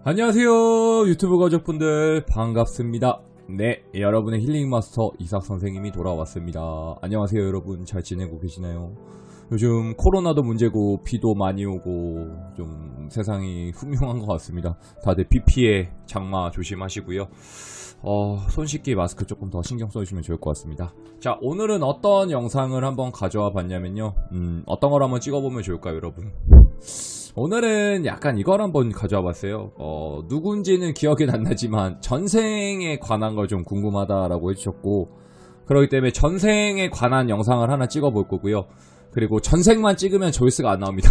안녕하세요 유튜브 가족분들 반갑습니다. 네, 여러분의 힐링 마스터 이삭 선생님이 돌아왔습니다. 안녕하세요 여러분, 잘 지내고 계시나요? 요즘 코로나도 문제고 비도 많이 오고 좀 세상이 흉흉한 것 같습니다. 다들 비 피해 장마 조심하시고요. 손 씻기 마스크 조금 더 신경 써주시면 좋을 것 같습니다. 자, 오늘은 어떤 영상을 한번 가져와 봤냐면요, 어떤 걸 한번 찍어보면 좋을까요 여러분? 오늘은 약간 이걸 한번 가져와 봤어요. 누군지는 기억이 안 나지만 전생에 관한 걸 좀 궁금하다라고 해주셨고, 그렇기 때문에 전생에 관한 영상을 하나 찍어볼 거고요. 그리고 전생만 찍으면 조회수가 안 나옵니다.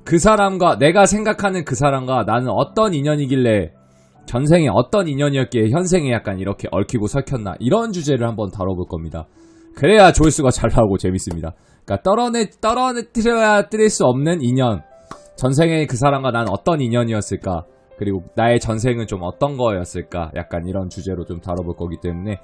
그 사람과, 내가 생각하는 그 사람과 나는 어떤 인연이길래, 전생에 어떤 인연이었기에 현생에 약간 이렇게 얽히고 설켰나, 이런 주제를 한번 다뤄볼 겁니다. 그래야 조회수가 잘 나오고 재밌습니다. 그러니까 떨어뜨려야 뜰 수 없는 인연, 전생에 그 사람과 난 어떤 인연이었을까, 그리고 나의 전생은 좀 어떤 거였을까, 약간 이런 주제로 좀 다뤄볼 거기 때문에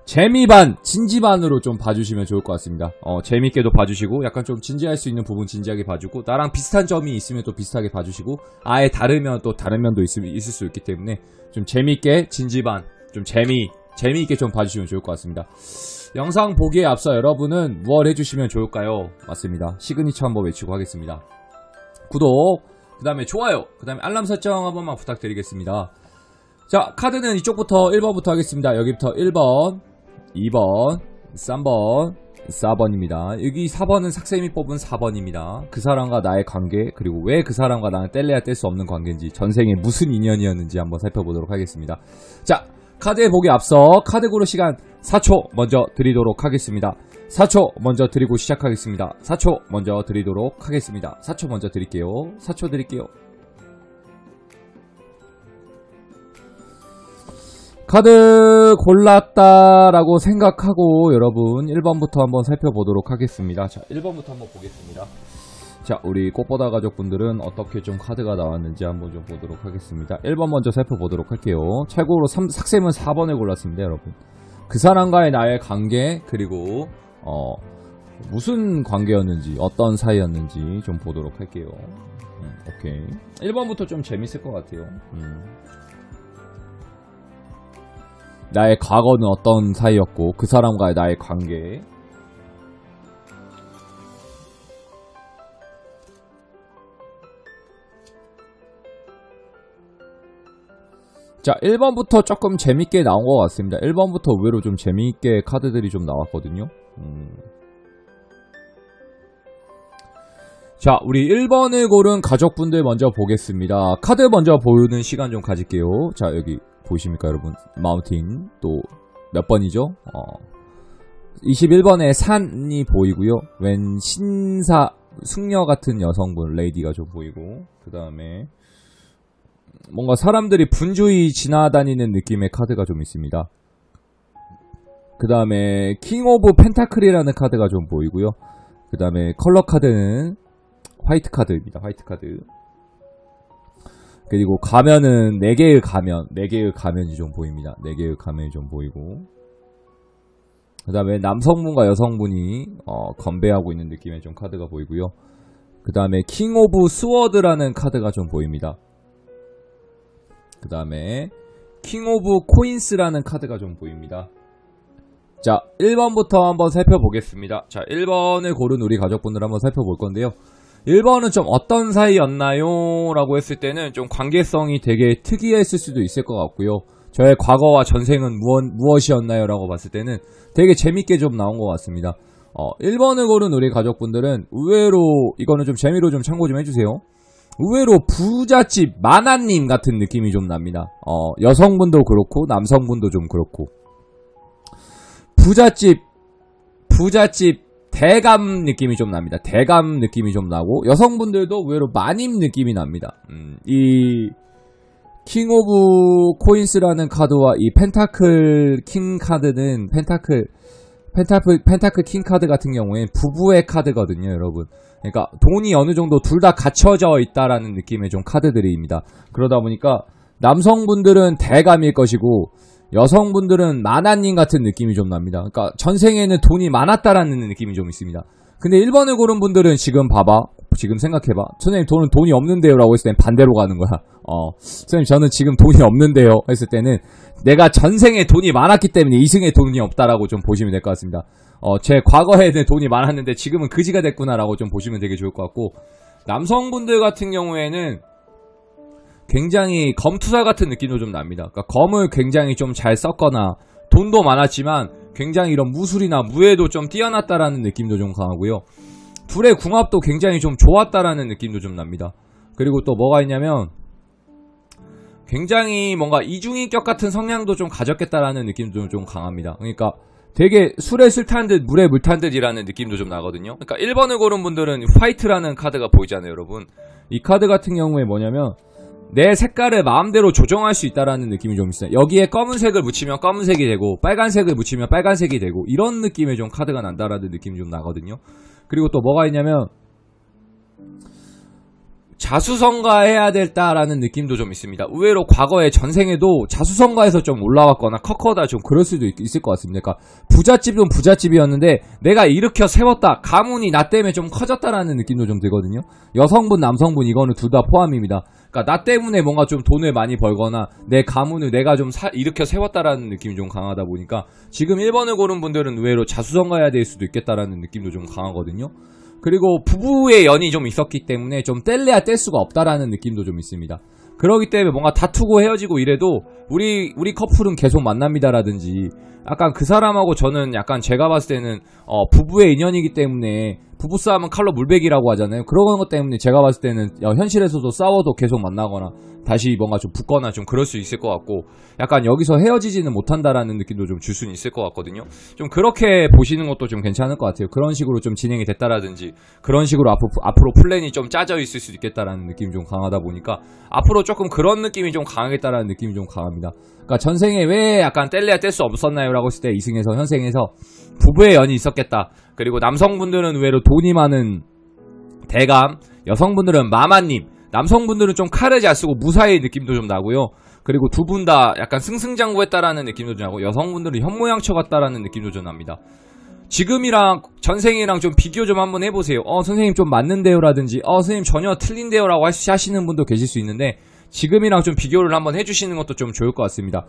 재미반, 진지반으로 좀 봐주시면 좋을 것 같습니다. 재밌게도 봐주시고, 약간 좀 진지할 수 있는 부분 진지하게 봐주고, 나랑 비슷한 점이 있으면 또 비슷하게 봐주시고, 아예 다르면 또 다른 면도 있을 수 있기 때문에 좀 재밌게, 진지반, 좀 재미있게 좀 봐주시면 좋을 것 같습니다. 영상 보기에 앞서 여러분은 무엇 해주시면 좋을까요? 맞습니다. 시그니처 한번 외치고 하겠습니다. 구독, 그 다음에 좋아요, 그 다음에 알람 설정 한 번만 부탁드리겠습니다. 자, 카드는 이쪽부터 1번부터 하겠습니다. 여기부터 1번, 2번, 3번, 4번입니다. 여기 4번은 삭쌤이 뽑은 4번입니다. 그 사람과 나의 관계, 그리고 왜 그 사람과 나는 뗄래야 뗄 수 없는 관계인지, 전생에 무슨 인연이었는지 한번 살펴보도록 하겠습니다. 자, 카드에 보기 앞서 카드 고를 시간 4초 먼저 드리도록 하겠습니다. 4초 먼저 드리고 시작하겠습니다. 4초 먼저 드리도록 하겠습니다. 4초 먼저 드릴게요. 4초 드릴게요. 카드 골랐다라고 생각하고 여러분 1번부터 한번 살펴보도록 하겠습니다. 자, 1번부터 한번 보겠습니다. 자, 우리 꽃보다 가족분들은 어떻게 좀 카드가 나왔는지 한번 좀 보도록 하겠습니다. 1번 먼저 살펴보도록 할게요. 참고로 삭쌤은 4번을 골랐습니다 여러분. 그 사람과의 나의 관계, 그리고 무슨 관계였는지, 어떤 사이였는지 좀 보도록 할게요. 오케이. 1번부터 좀 재밌을 것 같아요. 나의 과거는 어떤 사이였고, 그 사람과의 나의 관계. 자, 1번부터 조금 재밌게 나온 것 같습니다. 1번부터 의외로 좀 재밌게 카드들이 좀 나왔거든요. 자, 우리 1번을 고른 가족분들 먼저 보겠습니다. 카드 먼저 보는 시간 좀 가질게요. 자, 여기 보이십니까 여러분? 마운틴, 또 몇 번이죠? 21번에 산이 보이고요. 웬 숙녀 같은 여성분, 레이디가 좀 보이고, 그 다음에 뭔가 사람들이 분주히 지나다니는 느낌의 카드가 좀 있습니다. 그 다음에 킹 오브 펜타클이라는 카드가 좀 보이고요. 그 다음에 컬러 카드는 화이트 카드입니다. 화이트 카드. 그리고 가면은 4개의 가면이 좀 보입니다. 4개의 가면이 좀 보이고, 그 다음에 남성분과 여성분이 건배하고 있는 느낌의 좀 카드가 보이고요. 그 다음에 킹 오브 스워드라는 카드가 좀 보입니다. 그 다음에 킹 오브 코인스라는 카드가 좀 보입니다. 자, 1번부터 한번 살펴보겠습니다. 자, 1번을 고른 우리 가족분들 한번 살펴볼 건데요. 1번은 좀 어떤 사이였나요? 라고 했을 때는 좀 관계성이 되게 특이했을 수도 있을 것 같고요. 저의 과거와 전생은 무엇이었나요? 라고 봤을 때는 되게 재밌게 좀 나온 것 같습니다. 1번을 고른 우리 가족분들은 의외로, 이거는 좀 재미로 좀 참고 좀 해주세요. 의외로 부잣집 마나님 같은 느낌이 좀 납니다. 여성분도 그렇고 남성분도 좀 그렇고, 부잣집 대감 느낌이 좀 납니다. 대감 느낌이 좀 나고, 여성분들도 의외로 마님 느낌이 납니다. 이 킹 오브 코인스라는 카드와 이 펜타클 킹 카드는 펜타클 킹 카드 같은 경우에 부부의 카드거든요 여러분. 그러니까 돈이 어느 정도 둘 다 갖춰져 있다라는 느낌의 좀 카드들입니다. 그러다 보니까 남성분들은 대감일 것이고, 여성분들은 마나님 같은 느낌이 좀 납니다. 그러니까 전생에는 돈이 많았다라는 느낌이 좀 있습니다. 근데 1번을 고른 분들은 지금 봐봐. 지금 생각해봐. 선생님 돈이 없는데요 라고 했을 땐 반대로 가는 거야. 선생님 저는 지금 돈이 없는데요 했을 때는 내가 전생에 돈이 많았기 때문에 이승에 돈이 없다라고 좀 보시면 될 것 같습니다. 제 과거에는 돈이 많았는데 지금은 그지가 됐구나라고 좀 보시면 되게 좋을 것 같고, 남성분들 같은 경우에는 굉장히 검투사 같은 느낌도 좀 납니다. 그러니까 검을 굉장히 좀 잘 썼거나 돈도 많았지만 굉장히 이런 무술이나 무예도 좀 뛰어났다라는 느낌도 좀 강하고요. 둘의 궁합도 굉장히 좀 좋았다라는 느낌도 좀 납니다. 그리고 또 뭐가 있냐면 굉장히 뭔가 이중인격 같은 성향도 좀 가졌겠다라는 느낌도 좀 강합니다. 그러니까 되게 술에 술 탄 듯 물에 물 탄 듯이라는 느낌도 좀 나거든요. 그러니까 1번을 고른 분들은 화이트라는 카드가 보이잖아요, 여러분. 이 카드 같은 경우에 뭐냐면 내 색깔을 마음대로 조정할 수 있다라는 느낌이 좀 있어요. 여기에 검은색을 묻히면 검은색이 되고 빨간색을 묻히면 빨간색이 되고 이런 느낌의 좀 카드가 난다라는 느낌이 좀 나거든요. 그리고 또 뭐가 있냐면 자수성가해야 됐다라는 느낌도 좀 있습니다. 의외로 과거에 전생에도 자수성가해서 좀 올라왔거나 컸거나 좀 그럴 수도 있을 것 같습니다. 그러니까 부잣집은 부잣집이었는데 내가 일으켜 세웠다, 가문이 나 때문에 좀 커졌다라는 느낌도 좀 들거든요. 여성분, 남성분 이거는 둘 다 포함입니다. 그러니까 나 때문에 뭔가 좀 돈을 많이 벌거나 내 가문을 내가 좀 일으켜 세웠다라는 느낌이 좀 강하다 보니까 지금 1번을 고른 분들은 의외로 자수성가해야 될 수도 있겠다라는 느낌도 좀 강하거든요. 그리고 부부의 연이 좀 있었기 때문에 좀 뗄래야 뗄 수가 없다라는 느낌도 좀 있습니다. 그러기 때문에 뭔가 다투고 헤어지고 이래도 우리 커플은 계속 만납니다라든지 약간 그 사람하고 저는 약간 제가 봤을 때는 부부의 인연이기 때문에 부부싸움은 칼로 물베기라고 하잖아요. 그런 것 때문에 제가 봤을 때는 현실에서도 싸워도 계속 만나거나 다시 뭔가 좀 붙거나 좀 그럴 수 있을 것 같고, 약간 여기서 헤어지지는 못한다라는 느낌도 좀 줄 수는 있을 것 같거든요. 좀 그렇게 보시는 것도 좀 괜찮을 것 같아요. 그런 식으로 좀 진행이 됐다라든지 그런 식으로 앞으로 플랜이 좀 짜져 있을 수 있겠다라는 느낌이 좀 강하다 보니까 앞으로 조금 그런 느낌이 좀 강하겠다라는 느낌이 좀 강합니다. 그러니까 전생에 왜 약간 뗄래야 뗄 수 없었나요? 라고 했을 때 이승에서 현생에서 부부의 연이 있었겠다. 그리고 남성분들은 의외로 돈이 많은 대감, 여성분들은 마마님, 남성분들은 좀 칼을 잘 쓰고 무사의 느낌도 좀 나고요. 그리고 두 분 다 약간 승승장구했다라는 느낌도 좀 나고, 여성분들은 현모양처 같다라는 느낌도 좀 납니다. 지금이랑 전생이랑 좀 비교 좀 한번 해보세요. 선생님 좀 맞는데요 라든지 선생님 전혀 틀린데요 라고 하시는 분도 계실 수 있는데, 지금이랑 좀 비교를 한번 해주시는 것도 좀 좋을 것 같습니다.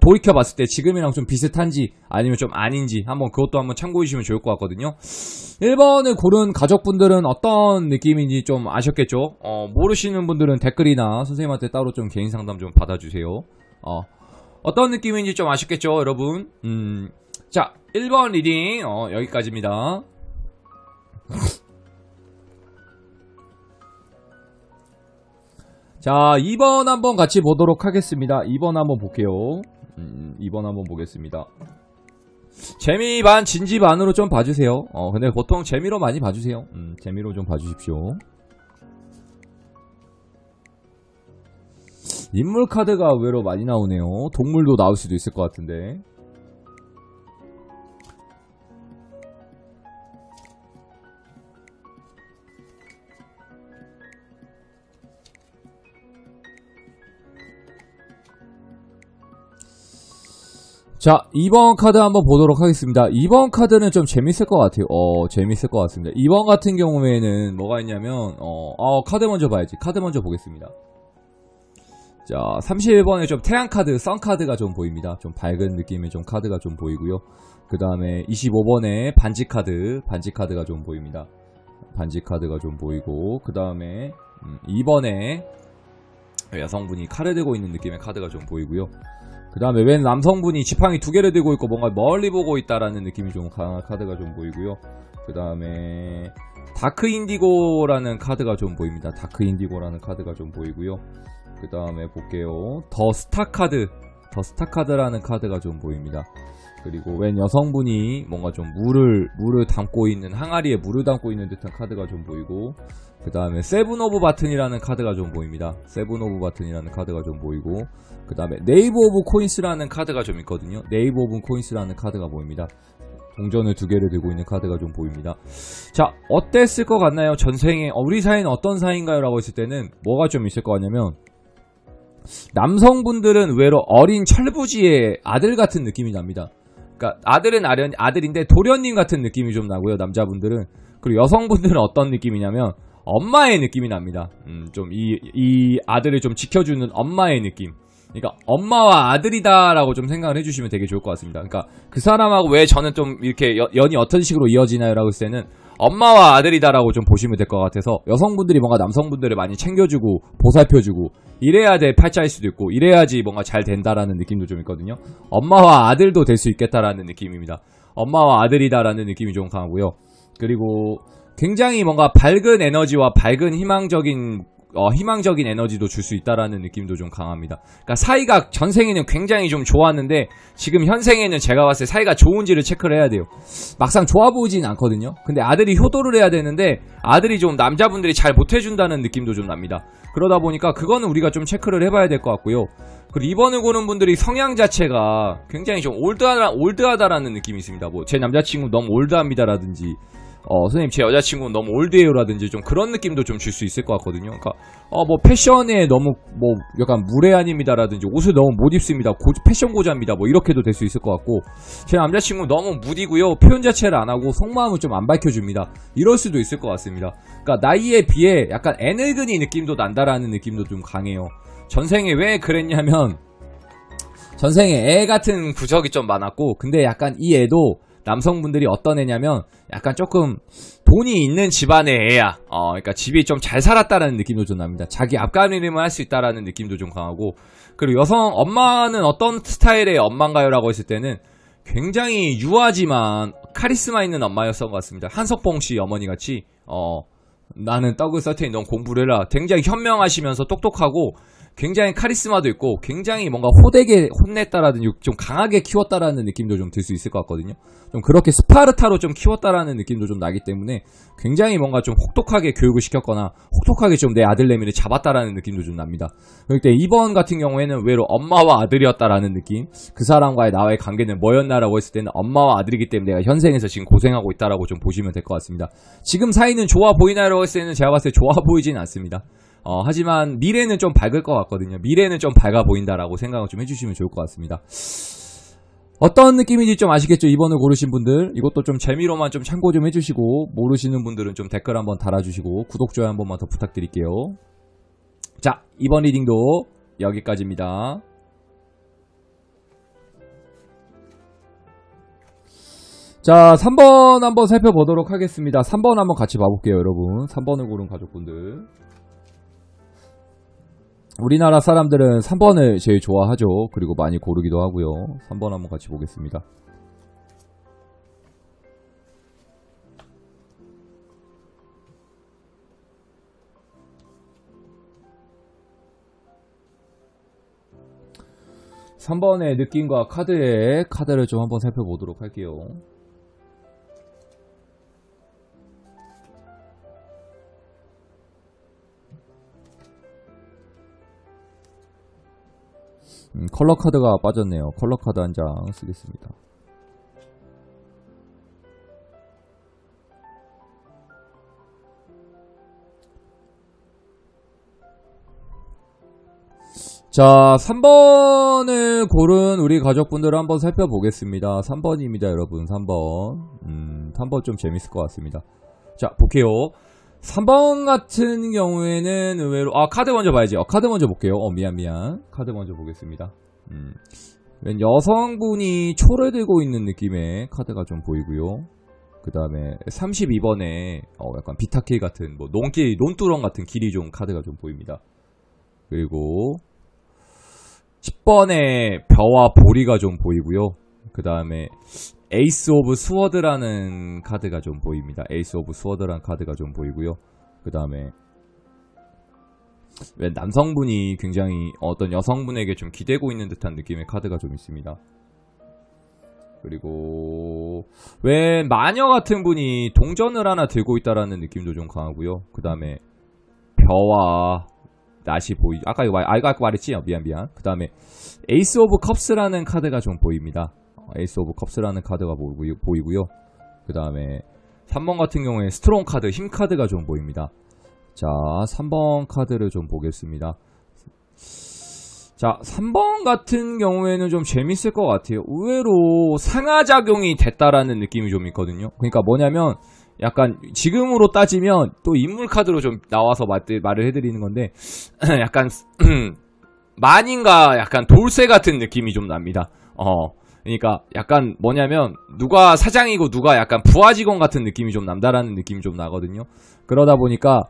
돌이켜봤을 때 지금이랑 좀 비슷한지 아니면 좀 아닌지 그것도 한번 참고해주시면 좋을 것 같거든요. 1번을 고른 가족분들은 어떤 느낌인지 좀 아셨겠죠? 모르시는 분들은 댓글이나 선생님한테 따로 좀 개인 상담 좀 받아주세요. 어떤 느낌인지 좀 아셨겠죠, 여러분? 자, 1번 리딩 여기까지입니다. 자, 2번 한번 같이 보도록 하겠습니다. 2번 한번 볼게요. 2번 한번 보겠습니다. 재미 반 진지 반으로 좀 봐주세요. 근데 보통 재미로 많이 봐주세요. 재미로 좀 봐주십시오. 인물 카드가 의외로 많이 나오네요. 동물도 나올 수도 있을 것 같은데. 자, 2번 카드 한번 보도록 하겠습니다. 2번 카드는 좀 재밌을 것 같아요. 재밌을 것 같습니다. 2번 같은 경우에는 뭐가 있냐면, 카드 먼저 봐야지. 카드 먼저 보겠습니다. 자, 31번에 좀 태양 카드, 선 카드가 좀 보입니다. 좀 밝은 느낌의 좀 카드가 좀 보이고요. 그 다음에 25번에 반지 카드가 좀 보입니다. 반지 카드가 좀 보이고, 그 다음에 2번에 여성분이 칼을 들고 있는 느낌의 카드가 좀 보이고요. 그 다음에 웬 남성분이 지팡이 2개를 들고 있고 뭔가 멀리 보고 있다라는 느낌이 좀 강한 카드가 좀 보이고요. 그 다음에 다크 인디고라는 카드가 좀 보입니다. 다크 인디고라는 카드가 좀 보이고요. 그 다음에 볼게요. 더 스타카드라는 카드가 좀 보입니다. 그리고 웬 여성분이 뭔가 좀 물을 담고 있는, 항아리에 물을 담고 있는 듯한 카드가 좀 보이고, 그 다음에 세븐 오브 바튼이라는 카드가 좀 보입니다. 세븐 오브 바튼이라는 카드가 좀 보이고, 그 다음에 네이버 오브 코인스라는 카드가 좀 있거든요. 네이버 오브 코인스라는 카드가 보입니다. 동전을 2개를 들고 있는 카드가 좀 보입니다. 자, 어땠을 것 같나요? 전생에 우리 사이는 어떤 사이인가요? 라고 했을 때는 뭐가 좀 있을 것 같냐면, 남성분들은 의외로 어린 철부지의 아들 같은 느낌이 납니다. 그러니까 아들은 아들인데 도련님 같은 느낌이 좀 나고요, 남자분들은. 그리고 여성분들은 어떤 느낌이냐면 엄마의 느낌이 납니다. 좀 이 아들을 좀 지켜주는 엄마의 느낌. 그러니까 엄마와 아들이다라고 좀 생각을 해주시면 되게 좋을 것 같습니다. 그러니까 그 사람하고 왜 저는 좀 이렇게 연이 어떤 식으로 이어지나요라고 했을 때는 엄마와 아들이다라고 좀 보시면 될 것 같아서, 여성분들이 뭔가 남성분들을 많이 챙겨주고 보살펴주고 이래야 될 팔자일 수도 있고, 이래야지 뭔가 잘 된다라는 느낌도 좀 있거든요. 엄마와 아들도 될 수 있겠다라는 느낌입니다. 엄마와 아들이다라는 느낌이 좀 강하고요. 그리고 굉장히 뭔가 밝은 에너지와 밝은 희망적인 에너지도 줄 수 있다라는 느낌도 좀 강합니다. 그러니까 사이가 전생에는 굉장히 좀 좋았는데 지금 현생에는 제가 봤을 때 사이가 좋은지를 체크를 해야 돼요. 막상 좋아 보이진 않거든요. 근데 아들이 효도를 해야 되는데 아들이 좀 남자분들이 잘 못해준다는 느낌도 좀 납니다. 그러다 보니까 그거는 우리가 좀 체크를 해봐야 될 것 같고요. 그리고 2번을 고른 분들이 성향 자체가 굉장히 좀 올드하다라는 느낌이 있습니다. 뭐 제 남자친구 너무 올드합니다라든지, 선생님 제 여자친구는 너무 올드해요라든지 좀 그런 느낌도 좀 줄 수 있을 것 같거든요. 그러니까 뭐 패션에 너무 뭐 약간 무례한입니다라든지, 옷을 너무 못 입습니다, 패션 고자입니다, 뭐 이렇게도 될 수 있을 것 같고, 제 남자친구는 너무 무디고요, 표현 자체를 안 하고 속마음을 좀 안 밝혀줍니다, 이럴 수도 있을 것 같습니다. 그러니까 나이에 비해 약간 애늙은이 느낌도 난다라는 느낌도 좀 강해요. 전생에 왜 그랬냐면 전생에 애 같은 구석이 좀 많았고, 근데 약간 이 애도 남성분들이 어떤 애냐면 약간 조금 돈이 있는 집안의 애야. 그러니까 집이 좀 잘 살았다라는 느낌도 좀 납니다. 자기 앞가림을 할 수 있다라는 느낌도 좀 강하고, 그리고 여성 엄마는 어떤 스타일의 엄마인가요? 라고 했을 때는 굉장히 유하지만 카리스마 있는 엄마였던 것 같습니다. 한석봉 씨 어머니 같이, 나는 떡을 썰 테니 넌 공부를 해라. 굉장히 현명하시면서 똑똑하고 굉장히 카리스마도 있고 굉장히 뭔가 호되게 혼냈다라든지 좀 강하게 키웠다라는 느낌도 좀 들 수 있을 것 같거든요. 좀 그렇게 스파르타로 좀 키웠다라는 느낌도 좀 나기 때문에 굉장히 뭔가 좀 혹독하게 교육을 시켰거나 혹독하게 좀 내 아들내미를 잡았다라는 느낌도 좀 납니다. 그럴 때 2번 같은 경우에는 의외로 엄마와 아들이었다라는 느낌, 그 사람과의 나와의 관계는 뭐였나라고 했을 때는 엄마와 아들이기 때문에 내가 현생에서 지금 고생하고 있다라고 좀 보시면 될 것 같습니다. 지금 사이는 좋아 보이나라고 했을 때는 제가 봤을 때 좋아 보이진 않습니다. 하지만 미래는 좀 밝을 것 같거든요. 미래는 좀 밝아 보인다라고 생각을 좀 해주시면 좋을 것 같습니다. 어떤 느낌인지 좀 아시겠죠? 2번을 고르신 분들, 이것도 좀 재미로만 좀 참고 좀 해주시고, 모르시는 분들은 좀 댓글 한번 달아주시고 구독, 좋아요 한 번만 더 부탁드릴게요. 자, 2번 리딩도 여기까지입니다. 자, 3번 한번 살펴보도록 하겠습니다. 3번 한번 같이 봐볼게요, 여러분. 3번을 고른 가족분들. 우리나라 사람들은 3번을 제일 좋아하죠. 그리고 많이 고르기도 하고요. 3번 한번 같이 보겠습니다. (3번의) 느낌과 카드를 좀 한번 살펴보도록 할게요. 컬러 카드가 빠졌네요. 컬러 카드 한 장 쓰겠습니다. 자, 3번을 고른 우리 가족분들을 한번 살펴보겠습니다. 3번입니다, 여러분. 3번 좀 재밌을 것 같습니다. 자, 볼게요. 3번 같은 경우에는 의외로 카드 먼저 봐야지. 카드 먼저 볼게요. 미안. 카드 먼저 보겠습니다. 여성분이 초를 들고 있는 느낌의 카드가 좀 보이고요. 그 다음에 32번에 약간 비타길 같은 논두렁 같은 길이 좀 카드가 좀 보입니다. 그리고 10번에 벼와 보리가 좀 보이고요. 그 다음에 에이스 오브 스워드라는 카드가 좀 보입니다. 에이스 오브 스워드라는 카드가 좀 보이고요. 그 다음에 남성분이 굉장히 어떤 여성분에게 좀 기대고 있는 듯한 느낌의 카드가 좀 있습니다. 그리고 왜 마녀 같은 분이 동전을 하나 들고 있다라는 느낌도 좀 강하고요. 그 다음에 벼와 낫이 보이죠. 아까 말했지? 미안. 그 다음에 에이스 오브 컵스라는 카드가 좀 보입니다. 에이스 오브 컵스라는 카드가 보이고요. 그 다음에 3번 같은 경우에 스트롱 카드, 힘 카드가 좀 보입니다. 자, 3번 카드를 좀 보겠습니다. 자, 3번 같은 경우에는 좀 재밌을 것 같아요. 의외로 상하작용이 됐다라는 느낌이 좀 있거든요. 그러니까 뭐냐면 약간 지금으로 따지면 또 인물 카드로 좀 나와서 말을 해드리는 건데 약간 만인가 약간 돌쇠 같은 느낌이 좀 납니다. 그러니까 약간 뭐냐면 누가 사장이고 누가 약간 부하 직원 같은 느낌이 좀 난다라는 느낌이 좀 나거든요. 그러다 보니까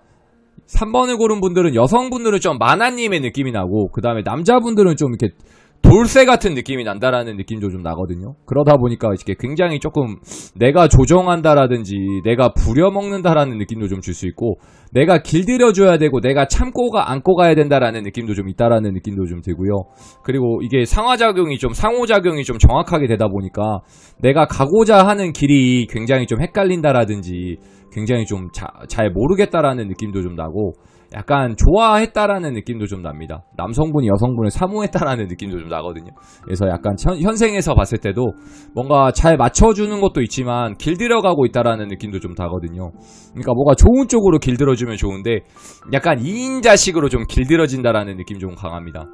3번을 고른 분들은 여성분들은 좀 만화님의 느낌이 나고 그 다음에 남자분들은 좀 이렇게 돌쇠 같은 느낌이 난다라는 느낌도 좀 나거든요. 그러다 보니까 이렇게 굉장히 조금 내가 조정한다라든지 내가 부려먹는다라는 느낌도 좀 줄 수 있고 내가 길들여줘야 되고 내가 참고 안고 가야 된다라는 느낌도 좀 있다라는 느낌도 좀 들고요. 그리고 이게 상호작용이 좀 정확하게 되다 보니까 내가 가고자 하는 길이 굉장히 좀 헷갈린다라든지 굉장히 좀 잘 모르겠다라는 느낌도 좀 나고 약간 좋아했다라는 느낌도 좀 납니다. 남성분이 여성분을 사모했다라는 느낌도 좀 나거든요. 그래서 약간 현생에서 봤을 때도 뭔가 잘 맞춰주는 것도 있지만 길들여가고 있다라는 느낌도 좀 나거든요. 그러니까 뭐가 좋은 쪽으로 길들여주면 좋은데 약간 2인자식으로 좀 길들여진다라는 느낌이 좀 강합니다.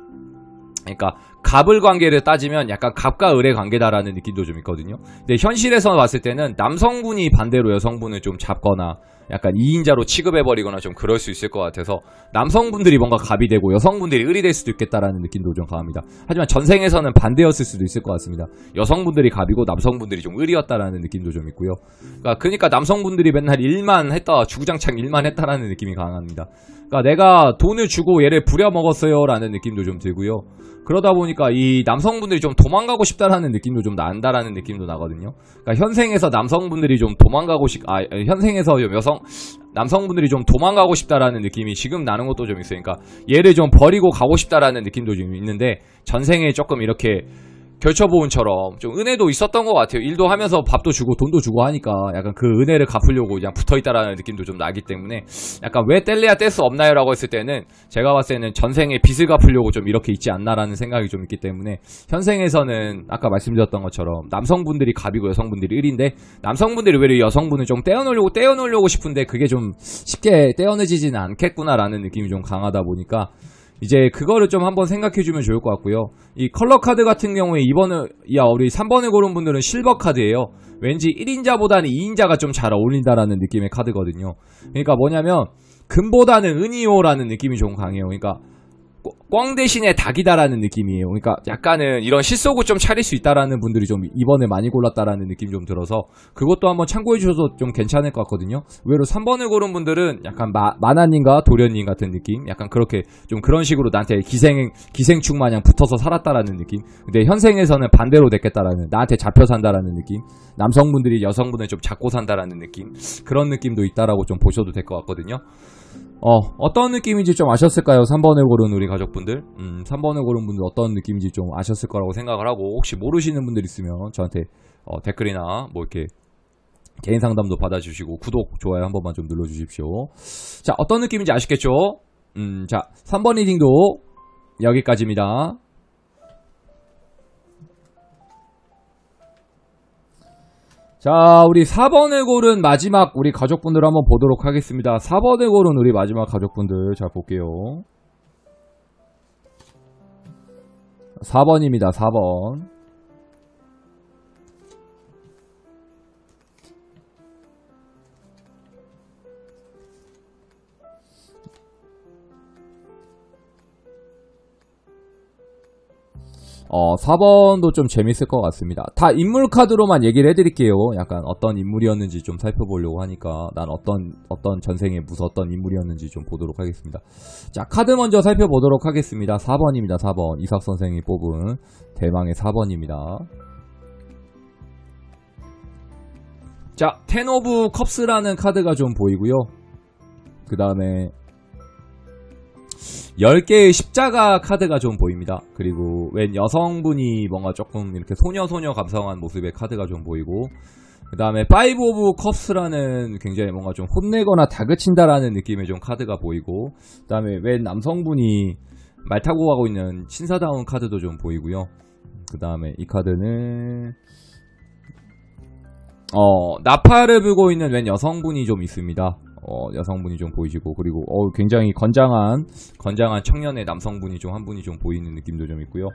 그러니까 갑을 관계를 따지면 약간 갑과 을의 관계다라는 느낌도 좀 있거든요. 근데 현실에서 봤을 때는 남성분이 반대로 여성분을 좀 잡거나 약간 2인자로 취급해버리거나 좀 그럴 수 있을 것 같아서 남성분들이 뭔가 갑이 되고 여성분들이 을이 될 수도 있겠다라는 느낌도 좀 강합니다. 하지만 전생에서는 반대였을 수도 있을 것 같습니다. 여성분들이 갑이고 남성분들이 좀 을이었다라는 느낌도 좀 있고요. 그러니까 남성분들이 맨날 일만 했다, 주구장창 일만 했다라는 느낌이 강합니다. 그러니까 내가 돈을 주고 얘를 부려먹었어요 라는 느낌도 좀 들고요. 그러다 보니까 이 남성분들이 좀 도망가고 싶다라는 느낌도 좀 난다라는 느낌도 나거든요. 그러니까 현생에서 남성분들이 좀 현생에서 남성분들이 좀 도망가고 싶다라는 느낌이 지금 나는 것도 좀 있어요. 그러니까 얘를 좀 버리고 가고 싶다라는 느낌도 좀 있는데 전생에 조금 이렇게 결처보은처럼 좀 은혜도 있었던 것 같아요. 일도 하면서 밥도 주고 돈도 주고 하니까 약간 그 은혜를 갚으려고 그냥 붙어있다라는 느낌도 좀 나기 때문에 약간 왜 뗄래야 뗄 수 없나요? 라고 했을 때는 제가 봤을 때는 전생에 빚을 갚으려고 좀 이렇게 있지 않나라는 생각이 좀 있기 때문에 현생에서는 아까 말씀드렸던 것처럼 남성분들이 갑이고 여성분들이 을인데 남성분들이 왜 여성분을 좀 떼어놓으려고 싶은데 그게 좀 쉽게 떼어내지지는 않겠구나라는 느낌이 좀 강하다 보니까 이제 그거를 좀 한번 생각해주면 좋을 것 같고요. 이 컬러 카드 같은 경우에 우리 3번을 고른 분들은 실버 카드예요. 왠지 1인자보다는 2인자가 좀 잘 어울린다라는 느낌의 카드거든요. 그러니까 뭐냐면 금보다는 은이요라는 느낌이 좀 강해요. 그러니까 꽝 대신에 닭이다라는 느낌이에요. 그러니까 약간은 이런 실속을 좀 차릴 수 있다라는 분들이 좀 이번에 많이 골랐다라는 느낌이 좀 들어서 그것도 한번 참고해 주셔서 좀 괜찮을 것 같거든요. 의외로 3번을 고른 분들은 약간 마나님과 도련님 같은 느낌? 약간 그렇게 좀 그런 식으로 나한테 기생충 마냥 붙어서 살았다라는 느낌? 근데 현생에서는 반대로 됐겠다라는, 나한테 잡혀 산다라는 느낌? 남성분들이 여성분을 좀 잡고 산다라는 느낌? 그런 느낌도 있다라고 좀 보셔도 될 것 같거든요. 어떤 느낌인지 좀 아셨을까요? 3번을 고른 우리 가족분들. 3번을 고른 분들 어떤 느낌인지 좀 아셨을 거라고 생각을 하고, 혹시 모르시는 분들 있으면 저한테 댓글이나 뭐 이렇게 개인 상담도 받아주시고 구독, 좋아요 한 번만 좀 눌러주십시오. 자, 어떤 느낌인지 아시겠죠? 자, 3번 리딩도 여기까지입니다. 자, 우리 4번을 고른 마지막 우리 가족분들 한번 보도록 하겠습니다. 4번을 고른 우리 마지막 가족분들 잘 볼게요. 4번입니다. 4번. 어, 4번도 좀 재밌을 것 같습니다. 다 인물 카드로만 얘기를 해드릴게요. 약간 어떤 인물이었는지 좀 살펴보려고 하니까 난 어떤 전생에 무서웠던 인물이었는지 좀 보도록 하겠습니다. 자, 카드 먼저 살펴보도록 하겠습니다. 4번입니다. 4번. 이삭 선생이 뽑은 대망의 4번입니다. 자, 텐 오브 컵스라는 카드가 좀 보이고요. 그 다음에 10개의 십자가 카드가 좀 보입니다. 그리고 웬 여성분이 뭔가 조금 이렇게 소녀 감성한 모습의 카드가 좀 보이고, 그 다음에 5 오브 컵스라는 굉장히 뭔가 좀 혼내거나 다그친다라는 느낌의 좀 카드가 보이고, 그 다음에 웬 남성분이 말 타고 가고 있는 신사다운 카드도 좀 보이고요. 그 다음에 이 카드는 나팔을 불고 있는 웬 여성분이 좀 있습니다. 여성분이 좀 보이시고, 그리고 굉장히 건장한 청년의 남성분이 좀 한 분이 좀 보이는 느낌도 좀 있고요.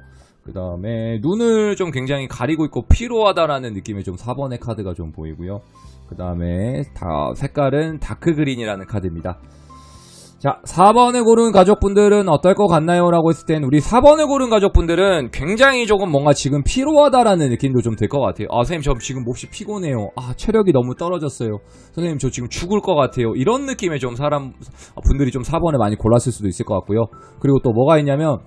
그 다음에 눈을 좀 굉장히 가리고 있고 피로하다라는 느낌의 좀 4번의 카드가 좀 보이고요. 그 다음에 색깔은 다크 그린이라는 카드입니다. 자, 4번을 고른 가족분들은 어떨 것 같나요? 라고 했을 땐 우리 4번을 고른 가족분들은 굉장히 조금 뭔가 지금 피로하다라는 느낌도 좀 들 것 같아요. 선생님 저 지금 몹시 피곤해요. 체력이 너무 떨어졌어요. 선생님 저 지금 죽을 것 같아요. 이런 느낌의 좀 분들이 좀 4번을 많이 골랐을 수도 있을 것 같고요. 그리고 또 뭐가 있냐면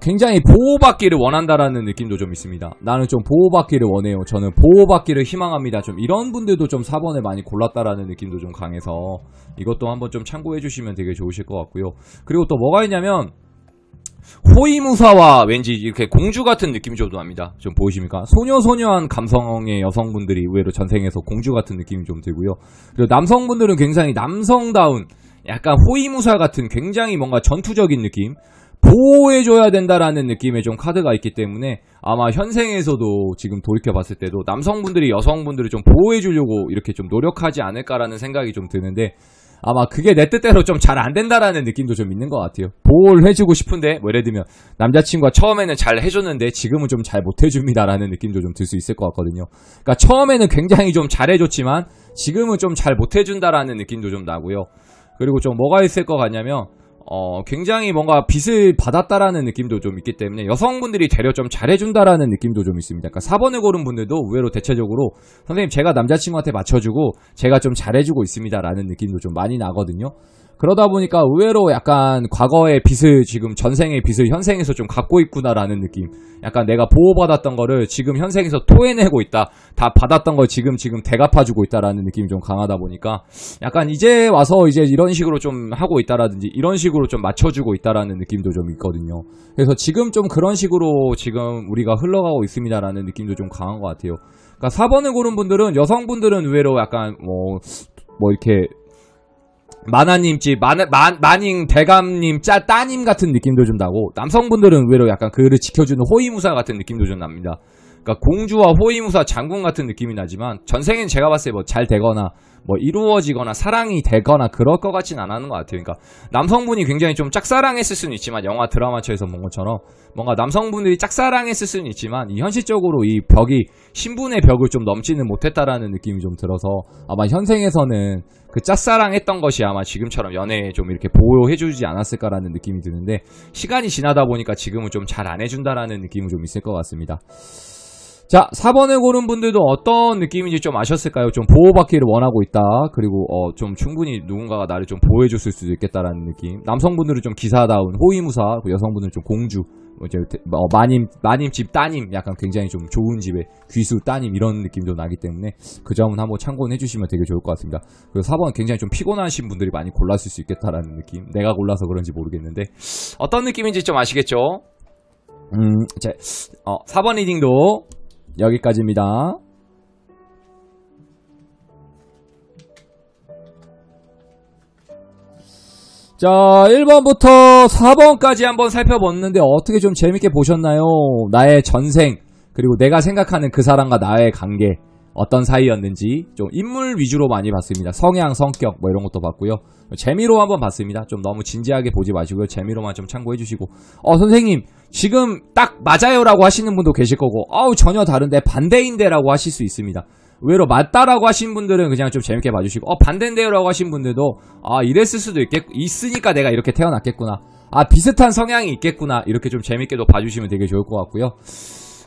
굉장히 보호받기를 원한다라는 느낌도 좀 있습니다. 나는 좀 보호받기를 원해요. 저는 보호받기를 희망합니다. 좀 이런 분들도 좀 4번을 많이 골랐다라는 느낌도 좀 강해서 이것도 한번 좀 참고해 주시면 되게 좋으실 것 같고요. 그리고 또 뭐가 있냐면 호위무사와 왠지 이렇게 공주 같은 느낌이 좀 납니다. 좀 보이십니까? 소녀소녀한 감성의 여성분들이 의외로 전생에서 공주 같은 느낌이 좀 들고요. 그리고 남성분들은 굉장히 남성다운 약간 호위무사 같은 굉장히 뭔가 전투적인 느낌, 보호해줘야 된다라는 느낌의 좀 카드가 있기 때문에 아마 현생에서도 지금 돌이켜봤을 때도 남성분들이 여성분들을 좀 보호해주려고 이렇게 좀 노력하지 않을까라는 생각이 좀 드는데 아마 그게 내 뜻대로 좀 잘 안 된다라는 느낌도 좀 있는 것 같아요. 보호를 해주고 싶은데 뭐 예를 들면 남자친구가 처음에는 잘 해줬는데 지금은 좀 잘 못해줍니다라는 느낌도 좀 들 수 있을 것 같거든요. 그러니까 처음에는 굉장히 좀 잘해줬지만 지금은 좀 잘 못해준다라는 느낌도 좀 나고요. 그리고 좀 뭐가 있을 것 같냐면 굉장히 뭔가 빚을 받았다라는 느낌도 좀 있기 때문에 여성분들이 되려 좀 잘해준다라는 느낌도 좀 있습니다. 그러니까 4번을 고른 분들도 의외로 대체적으로 선생님 제가 남자친구한테 맞춰주고 제가 좀 잘해주고 있습니다라는 느낌도 좀 많이 나거든요. 그러다 보니까 의외로 약간 과거의 빚을 지금 전생의 빚을 현생에서 좀 갖고 있구나라는 느낌. 약간 내가 보호받았던 거를 지금 현생에서 토해내고 있다. 다 받았던 걸 지금 대갚아주고 있다라는 느낌이 좀 강하다 보니까 약간 이제 와서 이제 이런 식으로 좀 하고 있다라든지 이런 식으로 좀 맞춰주고 있다라는 느낌도 좀 있거든요. 그래서 지금 좀 그런 식으로 지금 우리가 흘러가고 있습니다라는 느낌도 좀 강한 것 같아요. 그러니까 4번을 고른 분들은 여성분들은 의외로 약간 뭐 이렇게 마나님집, 마닝 대감님, 따님 같은 느낌도 좀 나고 남성분들은 의외로 약간 그를 지켜주는 호위무사 같은 느낌도 좀 납니다. 그러니까 공주와 호위무사 장군 같은 느낌이 나지만 전생엔 제가 봤을 때 뭐 잘 되거나 뭐 이루어지거나 사랑이 되거나 그럴 것 같진 않은 것 같아요. 그러니까 남성분이 굉장히 좀 짝사랑했을 수는 있지만 영화 드라마처에서 본 것처럼 뭔가 남성분들이 짝사랑했을 수는 있지만 현실적으로 이 벽이 신분의 벽을 좀 넘지는 못했다라는 느낌이 좀 들어서 아마 현생에서는 그 짝사랑했던 것이 아마 지금처럼 연애에 좀 이렇게 보호해주지 않았을까라는 느낌이 드는데 시간이 지나다 보니까 지금은 좀 잘 안 해준다라는 느낌은 좀 있을 것 같습니다. 자, 4번을 고른 분들도 어떤 느낌인지 좀 아셨을까요? 좀 보호받기를 원하고 있다. 그리고 좀 충분히 누군가가 나를 좀 보호해줬을 수도 있겠다라는 느낌. 남성분들은 좀 기사다운 호위무사, 여성분들은 좀 공주, 이제 마님집 따님, 약간 굉장히 좀 좋은 집의 귀수 따님 이런 느낌도 나기 때문에 그 점은 한번 참고는 해주시면 되게 좋을 것 같습니다. 그리고 4번 굉장히 좀 피곤하신 분들이 많이 골랐을 수 있겠다라는 느낌. 내가 골라서 그런지 모르겠는데 어떤 느낌인지 좀 아시겠죠? 4번 리딩도 여기까지입니다. 자, 1번부터 4번까지 한번 살펴봤는데 어떻게 좀 재밌게 보셨나요? 나의 전생, 그리고 내가 생각하는 그 사람과 나의 관계 어떤 사이였는지 좀 인물 위주로 많이 봤습니다. 성향, 성격 뭐 이런 것도 봤고요. 재미로 한번 봤습니다. 좀 너무 진지하게 보지 마시고요. 재미로만 좀 참고해 주시고 선생님 지금 딱 맞아요 라고 하시는 분도 계실 거고 전혀 다른데 반대인데 라고 하실 수 있습니다. 의외로 맞다라고 하신 분들은 그냥 좀 재밌게 봐주시고 비슷한데요 라고 하신 분들도 이랬을 수도 있으니까 내가 이렇게 태어났겠구나, 비슷한 성향이 있겠구나, 이렇게 좀 재밌게도 봐주시면 되게 좋을 것 같고요.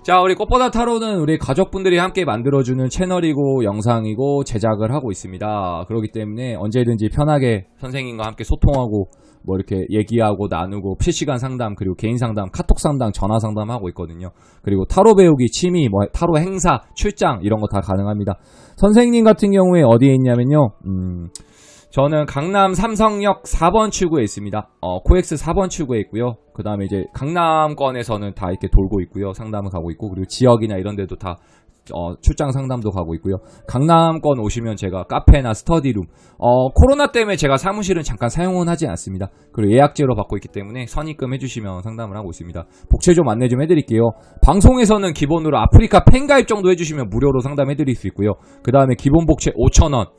자, 우리 꽃보다 타로는 우리 가족분들이 함께 만들어주는 채널이고 영상이고 제작을 하고 있습니다. 그렇기 때문에 언제든지 편하게 선생님과 함께 소통하고 뭐 이렇게 얘기하고 나누고 실시간 상담, 그리고 개인 상담, 카톡 상담, 전화 상담 하고 있거든요. 그리고 타로 배우기, 취미, 뭐 타로 행사, 출장 이런 거 다 가능합니다. 선생님 같은 경우에 어디에 있냐면요. 저는 강남 삼성역 4번 출구에 있습니다. 코엑스 4번 출구에 있고요. 그 다음에 이제 강남권에서는 다 이렇게 돌고 있고요. 상담을 가고 있고, 그리고 지역이나 이런 데도 다 출장 상담도 가고 있고요. 강남권 오시면 제가 카페나 스터디룸, 코로나 때문에 제가 사무실은 잠깐 사용은 하지 않습니다. 그리고 예약제로 받고 있기 때문에 선입금 해주시면 상담을 하고 있습니다. 복채 좀 안내 좀 해드릴게요. 방송에서는 기본으로 아프리카 팬가입 정도 해주시면 무료로 상담해드릴 수 있고요. 그 다음에 기본 복채 5,000원,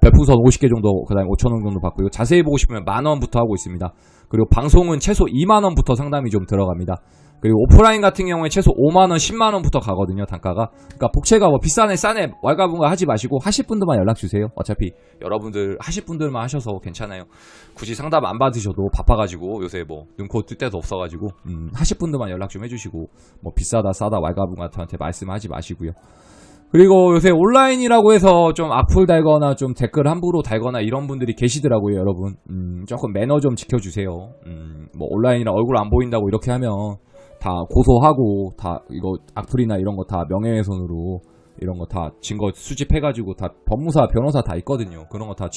별풍선 50개 정도, 그 다음에 5,000원 정도 받고요. 자세히 보고 싶으면 만원부터 하고 있습니다. 그리고 방송은 최소 2만원부터 상담이 좀 들어갑니다. 그리고 오프라인 같은 경우에 최소 5만원, 10만원부터 가거든요, 단가가. 그러니까 복채가 뭐 비싸네, 싸네, 왈가분가 하지 마시고 하실 분들만 연락주세요. 어차피 여러분들 하실 분들만 하셔서 괜찮아요. 굳이 상담 안 받으셔도 바빠가지고 요새 뭐 눈코 뜰 데도 없어가지고 하실 분들만 연락 좀 해주시고 뭐 비싸다, 싸다, 왈가분가 저한테 말씀하지 마시고요. 그리고 요새 온라인이라고 해서 좀 악플 달거나 좀 댓글 함부로 달거나 이런 분들이 계시더라고요, 여러분. 조금 매너 좀 지켜주세요. 뭐 온라인이라 얼굴 안 보인다고 이렇게 하면 다 고소하고 다 이거 악플이나 이런 거 다 명예훼손으로 이런 거 다 증거 수집해가지고 다 법무사, 변호사 다 있거든요. 그런 거 다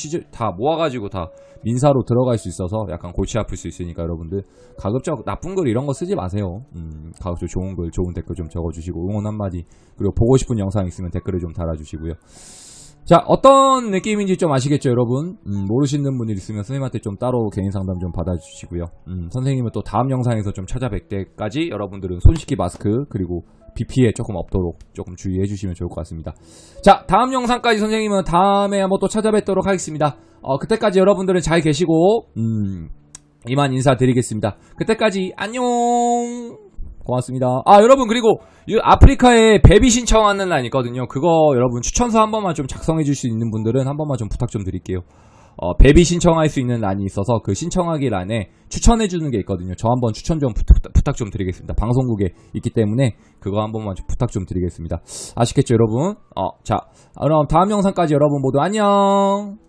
모아가지고 다 민사로 들어갈 수 있어서 약간 골치 아플 수 있으니까 여러분들 가급적 나쁜 글 이런 거 쓰지 마세요. 가급적 좋은 글, 좋은 댓글 좀 적어주시고 응원 한마디, 그리고 보고 싶은 영상 있으면 댓글을 좀 달아주시고요. 자, 어떤 느낌인지 좀 아시겠죠, 여러분? 모르시는 분들 있으면 선생님한테 좀 따로 개인 상담 좀 받아주시고요. 선생님은 또 다음 영상에서 좀 찾아뵐 때까지 여러분들은 손 씻기 마스크, 그리고 비 피해 조금 없도록 조금 주의해 주시면 좋을 것 같습니다. 자, 다음 영상까지 선생님은 다음에 한번 또 찾아뵙도록 하겠습니다. 그때까지 여러분들은 잘 계시고, 이만 인사드리겠습니다. 그때까지 안녕! 고맙습니다. 아, 여러분, 그리고 아프리카에 베비 신청하는 欄 있거든요. 그거 여러분 추천서 한 번만 좀 작성해 줄 수 있는 분들은 한 번만 좀 부탁 좀 드릴게요. 베비 신청할 수 있는 란이 있어서 그 신청하기 란에 추천해 주는 게 있거든요. 저 한번 추천 좀 부탁 좀 드리겠습니다. 방송국에 있기 때문에 그거 한 번만 좀 부탁 좀 드리겠습니다. 아시겠죠, 여러분? 자, 그럼 다음 영상까지 여러분 모두 안녕!